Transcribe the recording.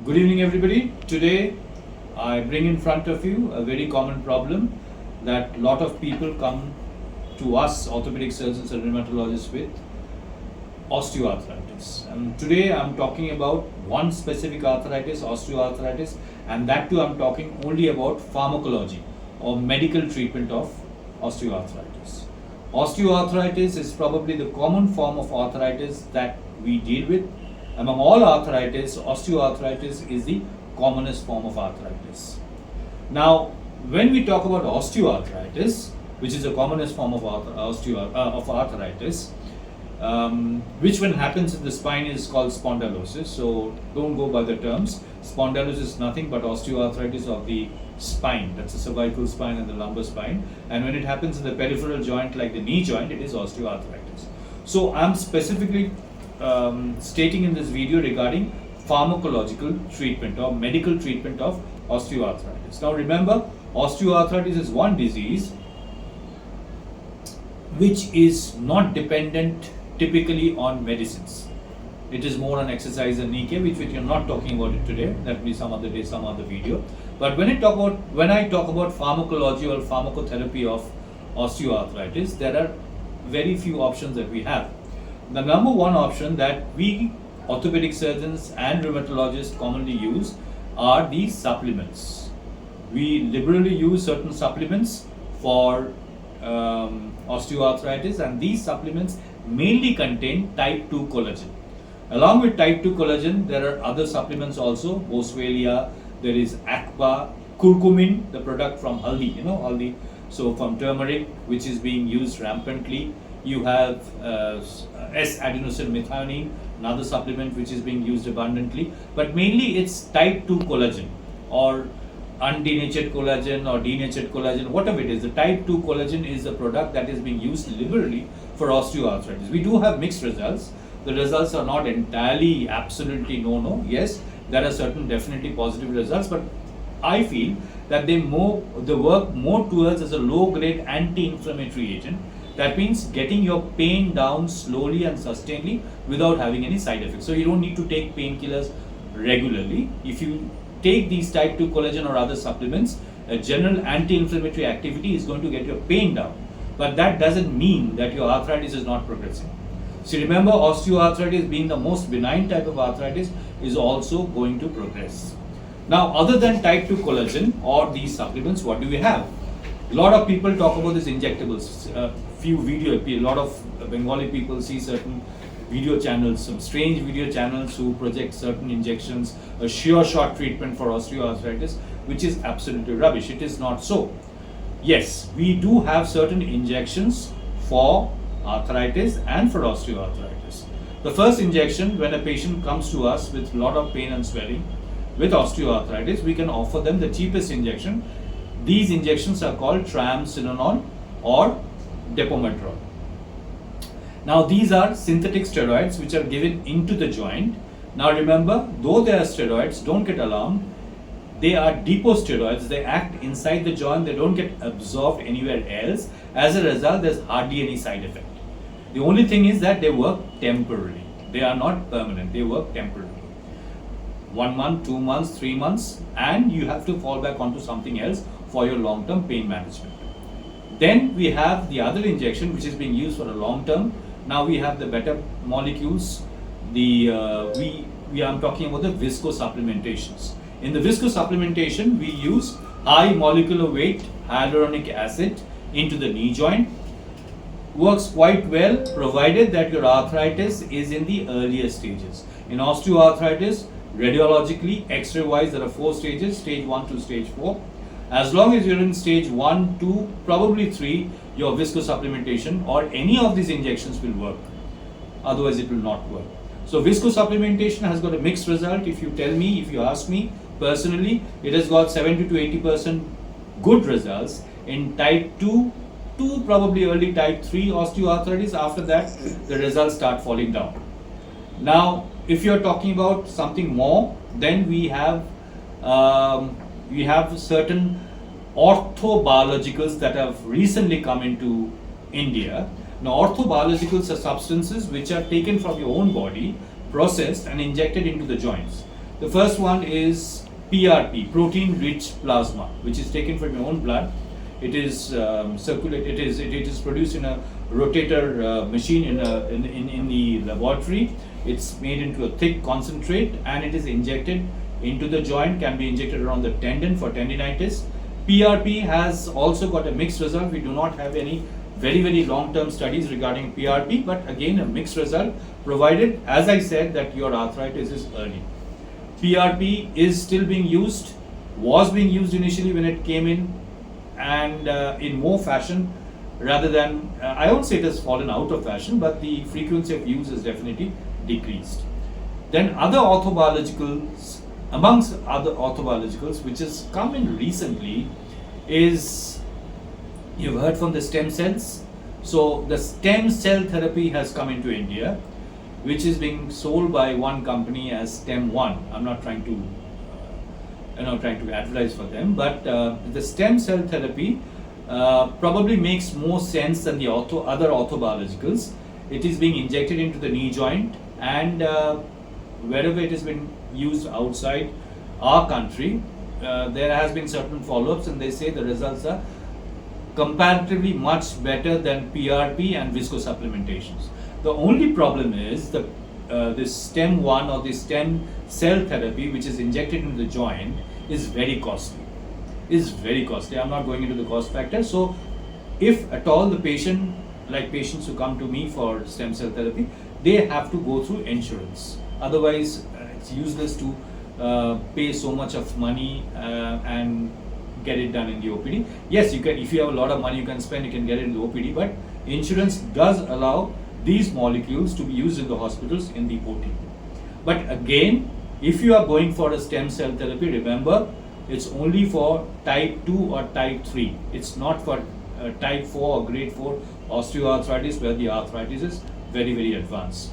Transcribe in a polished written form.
Good evening, everybody. Today, I bring in front of you a very common problem that a lot of people come to us, orthopedic surgeons and rheumatologists, with osteoarthritis. And today, I'm talking about one specific arthritis, osteoarthritis, and that too, I'm talking only about pharmacology or medical treatment of osteoarthritis. Osteoarthritis is probably the common form of arthritis that we deal with. Among all arthritis, osteoarthritis is the commonest form of arthritis. Now, when we talk about osteoarthritis, which is the commonest form of arthritis, which when happens in the spine is called spondylosis. So don't go by the terms. Spondylosis is nothing but osteoarthritis of the spine. That's the cervical spine and the lumbar spine. And when it happens in the peripheral joint like the knee joint, it is osteoarthritis. So I'm specifically stating in this video regarding pharmacological treatment or medical treatment of osteoarthritis. Now remember, osteoarthritis is one disease which is not dependent typically on medicines. It is more on exercise and knee care, which you're not talking about it today. That will be some other day, some other video. But when I talk about pharmacology or pharmacotherapy of osteoarthritis, there are very few options that we have. The number one option that we orthopedic surgeons and rheumatologists commonly use are the supplements. We liberally use certain supplements for osteoarthritis, and these supplements mainly contain type 2 collagen. Along with type 2 collagen, there are other supplements also, Boswellia, there is Aqua, curcumin, the product from haldi, haldi, so from turmeric, which is being used rampantly. You have S-adenosine another supplement which is being used abundantly, but mainly it's type 2 collagen or undenatured collagen or denatured collagen, whatever it is. The type 2 collagen is the product that is being used liberally for osteoarthritis. We do have mixed results. The results are not entirely absolutely no. Yes, there are certain definitely positive results, but I feel that they work more towards as a low-grade anti-inflammatory agent. That means getting your pain down slowly and sustainably without having any side effects. So you don't need to take painkillers regularly. If you take these type 2 collagen or other supplements, a general anti-inflammatory activity is going to get your pain down. But that doesn't mean that your arthritis is not progressing. So remember, osteoarthritis being the most benign type of arthritis is also going to progress. Now, other than type 2 collagen or these supplements, what do we have? A lot of people talk about these injectables. A lot of Bengali people see certain video channels, some strange video channels who project certain injections, a sure shot treatment for osteoarthritis, which is absolutely rubbish. It is not so. Yes, we do have certain injections for arthritis and for osteoarthritis. The first injection, when a patient comes to us with a lot of pain and swelling with osteoarthritis, we can offer them the cheapest injection. These injections are called triamcinolone or Depo-Medrol. Now these are synthetic steroids which are given into the joint. Now remember, though they are steroids, don't get alarmed. They are deposteroids. They act inside the joint. They don't get absorbed anywhere else. As a result, there's hardly any side effect. The only thing is that they work temporarily. They are not permanent. They work temporarily. 1 month, 2 months, 3 months, and you have to fall back onto something else for your long-term pain management. Then we have the other injection which is being used for a long term. Now we have the better molecules. I'm talking about the viscosupplementations. In the viscosupplementation, we use high molecular weight hyaluronic acid into the knee joint. Works quite well provided that your arthritis is in the earlier stages. In osteoarthritis, radiologically, X-ray wise, there are 4 stages, stage 1 to stage 4. As long as you're in stage 1, 2, probably 3, your viscosupplementation or any of these injections will work. Otherwise, it will not work. So viscosupplementation has got a mixed result. If you ask me personally, it has got 70 to 80% good results in type 2 to probably early type 3 osteoarthritis. After that, the results start falling down. Now, if you're talking about something more, then we have certain orthobiologicals that have recently come into India. Now, orthobiologicals are substances which are taken from your own body, processed and injected into the joints. The first one is PRP, protein rich plasma, which is taken from your own blood. It is it is produced in a rotator machine in the laboratory. It's made into a thick concentrate and it is injected into the joint, can be injected around the tendon for tendinitis. PRP has also got a mixed result. We do not have any very long-term studies regarding PRP, but again a mixed result, provided, as I said, that your arthritis is early. PRP is still being used, was being used initially when it came in, and in more fashion rather than, I won't say it has fallen out of fashion, but the frequency of use has definitely decreased. Then other orthobiologicals, amongst other orthobiologicals which has come in recently is, you've heard from the stem cells. So the stem cell therapy has come into India, which is being sold by one company as Stem One. I'm not trying to advertise for them, but the stem cell therapy probably makes more sense than the other orthobiologicals. It is being injected into the knee joint, and wherever it has been used outside our country, there has been certain follow-ups, and they say the results are comparatively much better than PRP and viscosupplementations. The only problem is this Stem One or the stem cell therapy, which is injected into the joint, is very costly. I'm not going into the cost factor. So, if at all the patient, like patients who come to me for stem cell therapy, they have to go through insurance. Otherwise, it's useless to pay so much of money and get it done in the OPD. Yes, you can. If you have a lot of money you can spend, you can get it in the OPD. But insurance does allow these molecules to be used in the hospitals in the OT. But again, if you are going for a stem cell therapy, remember, it's only for type 2 or type 3. It's not for type 4 or grade 4 osteoarthritis, where the arthritis is very advanced.